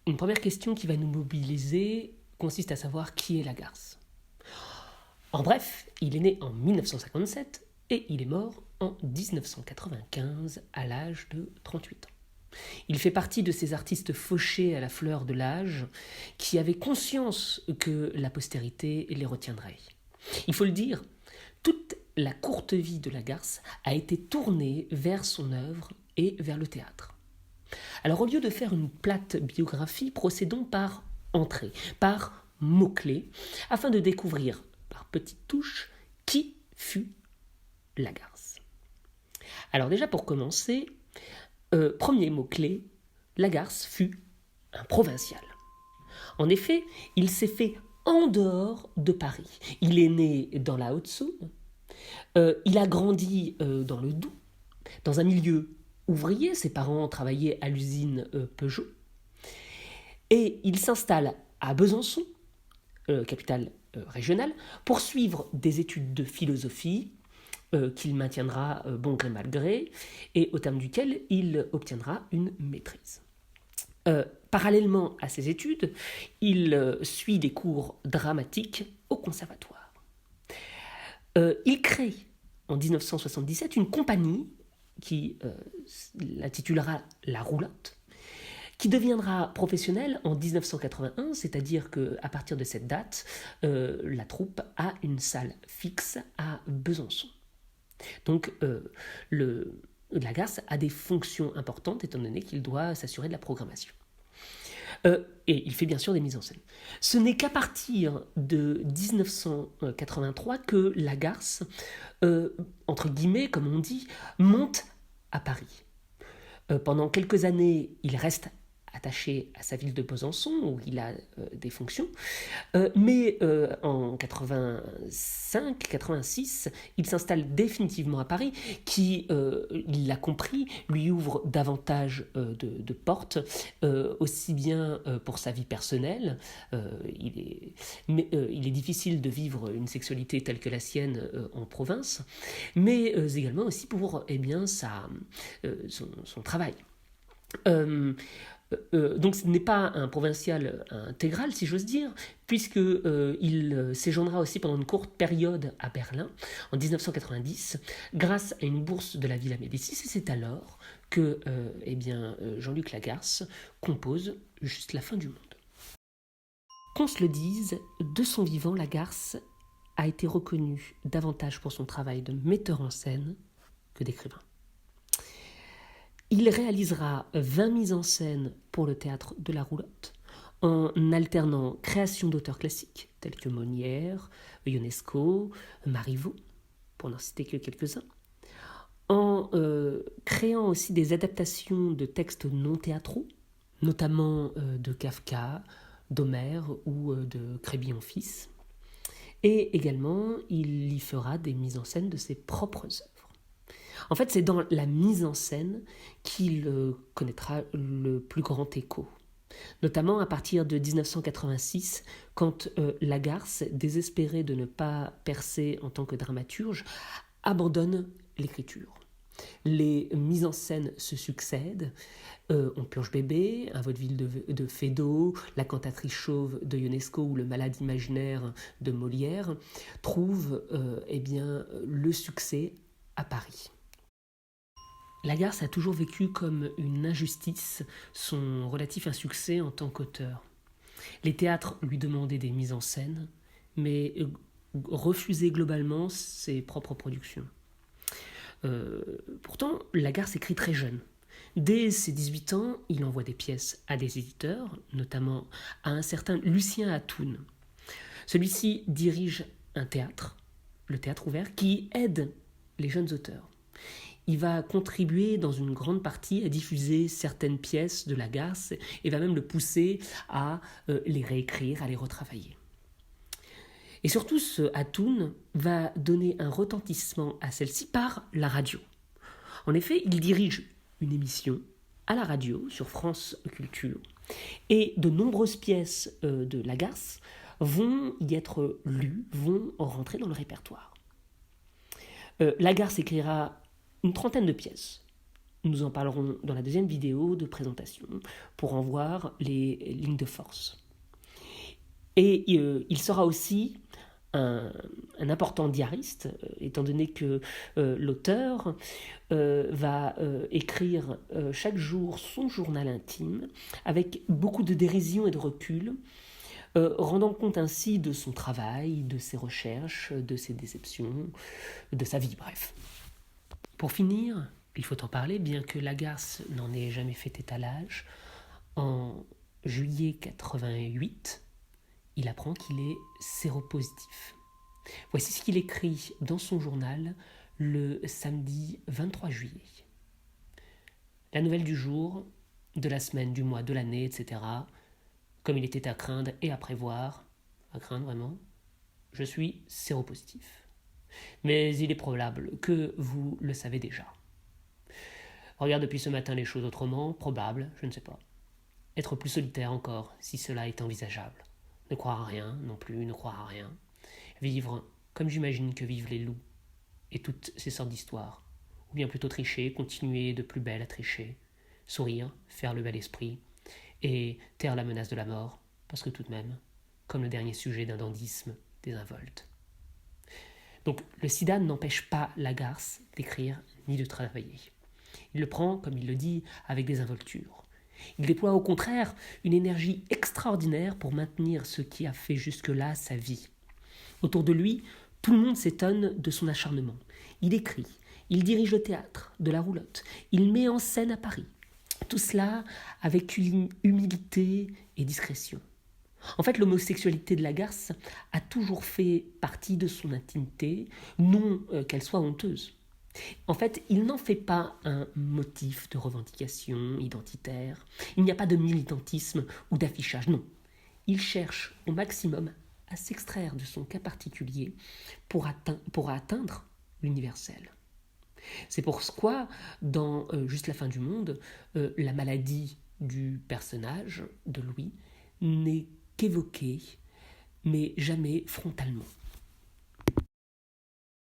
une première question qui va nous mobiliser consiste à savoir qui est Lagarce. En bref, il est né en 1957 et il est mort en 1995 à l'âge de 38 ans. Il fait partie de ces artistes fauchés à la fleur de l'âge qui avaient conscience que la postérité les retiendrait. Il faut le dire, toute la courte vie de Lagarce a été tournée vers son œuvre et vers le théâtre. Alors au lieu de faire une plate biographie, procédons par entrée, par mots-clés, afin de découvrir par petites touches qui fut Lagarce. Alors déjà pour commencer, premier mot-clé, Lagarce fut un provincial. En effet, il s'est fait en dehors de Paris. Il est né dans la Haute-Saône, il a grandi dans le Doubs, dans un milieu ouvrier, ses parents travaillaient à l'usine Peugeot, et il s'installe à Besançon, capitale régionale, pour suivre des études de philosophie qu'il maintiendra bon gré mal gré, et au terme duquel il obtiendra une maîtrise. Parallèlement à ses études, il suit des cours dramatiques au conservatoire. Il crée en 1977 une compagnie qui l'intitulera La Roulotte, qui deviendra professionnelle en 1981, c'est-à-dire qu'à partir de cette date, la troupe a une salle fixe à Besançon. Donc Lagarce a des fonctions importantes étant donné qu'il doit s'assurer de la programmation. Et il fait bien sûr des mises en scène. Ce n'est qu'à partir de 1983 que Lagarce, entre guillemets, comme on dit, monte à Paris. Pendant quelques années, il reste attaché à sa ville de Besançon, où il a des fonctions. Mais en 85-86, il s'installe définitivement à Paris, qui, il l'a compris, lui ouvre davantage de portes, aussi bien pour sa vie personnelle. Il est difficile de vivre une sexualité telle que la sienne en province, mais également aussi pour son travail. Donc ce n'est pas un provincial intégral, si j'ose dire, puisqu'il séjournera aussi pendant une courte période à Berlin, en 1990, grâce à une bourse de la Villa Médicis, et c'est alors que Jean-Luc Lagarce compose Juste la fin du monde. Qu'on se le dise, de son vivant, Lagarce a été reconnu davantage pour son travail de metteur en scène que d'écrivain. Il réalisera 20 mises en scène pour le théâtre de la Roulotte, en alternant création d'auteurs classiques tels que Molière, Ionesco, Marivaux, pour n'en citer que quelques-uns, en créant aussi des adaptations de textes non théâtraux, notamment de Kafka, d'Homère ou de Crébillon-Fils. Et également, il y fera des mises en scène de ses propres œuvres. En fait, c'est dans la mise en scène qu'il connaîtra le plus grand écho, notamment à partir de 1986, quand Lagarce, désespéré de ne pas percer en tant que dramaturge, abandonne l'écriture. Les mises en scène se succèdent, On purge bébé, Un vaudeville de Feydeau, La cantatrice chauve de Ionesco ou Le malade imaginaire de Molière trouvent le succès à Paris. Lagarce a toujours vécu comme une injustice son relatif insuccès en tant qu'auteur. Les théâtres lui demandaient des mises en scène, mais refusaient globalement ses propres productions. Pourtant, Lagarce écrit très jeune. Dès ses 18 ans, il envoie des pièces à des éditeurs, notamment à un certain Lucien Atoun. Celui-ci dirige un théâtre, le Théâtre Ouvert, qui aide les jeunes auteurs. Il va contribuer dans une grande partie à diffuser certaines pièces de Lagarce et va même le pousser à les réécrire, à les retravailler. Et surtout, ce Atoun va donner un retentissement à celle-ci par la radio. En effet, il dirige une émission à la radio sur France Culture et de nombreuses pièces de Lagarce vont y être lues, vont rentrer dans le répertoire. Lagarce écrira une trentaine de pièces Nous en parlerons dans la deuxième vidéo de présentation pour en voir les lignes de force. Et il sera aussi un important diariste, étant donné que l'auteur va écrire chaque jour son journal intime avec beaucoup de dérision et de recul, rendant compte ainsi de son travail, de ses recherches, de ses déceptions, de sa vie, bref. Pour finir, il faut en parler, bien que Lagarce n'en ait jamais fait étalage, en juillet 88, il apprend qu'il est séropositif. Voici ce qu'il écrit dans son journal le samedi 23 juillet. La nouvelle du jour, de la semaine, du mois, de l'année, etc., comme il était à craindre et à prévoir, à craindre vraiment, je suis séropositif. Mais il est probable que vous le savez déjà. Regarde depuis ce matin les choses autrement, probable, je ne sais pas. Être plus solitaire encore, si cela est envisageable. Ne croire à rien, non plus, ne croire à rien. Vivre comme j'imagine que vivent les loups, et toutes ces sortes d'histoires. Ou bien plutôt tricher, continuer de plus belle à tricher. Sourire, faire le bel esprit, et taire la menace de la mort, parce que tout de même, comme le dernier sujet d'un dandysme désinvolte. Donc le sida n'empêche pas Lagarce d'écrire ni de travailler. Il le prend, comme il le dit, avec désinvolture. Il déploie au contraire une énergie extraordinaire pour maintenir ce qui a fait jusque-là sa vie. Autour de lui, tout le monde s'étonne de son acharnement. Il écrit, il dirige le théâtre, de la roulotte, il met en scène à Paris. Tout cela avec humilité et discrétion. En fait, l'homosexualité de Lagarce a toujours fait partie de son intimité, non qu'elle soit honteuse. En fait, il n'en fait pas un motif de revendication identitaire. Il n'y a pas de militantisme ou d'affichage, non. Il cherche au maximum à s'extraire de son cas particulier pour atteindre l'universel. C'est pourquoi, dans Juste la fin du monde, la maladie du personnage de Louis n'est qu'évoquée, mais jamais frontalement.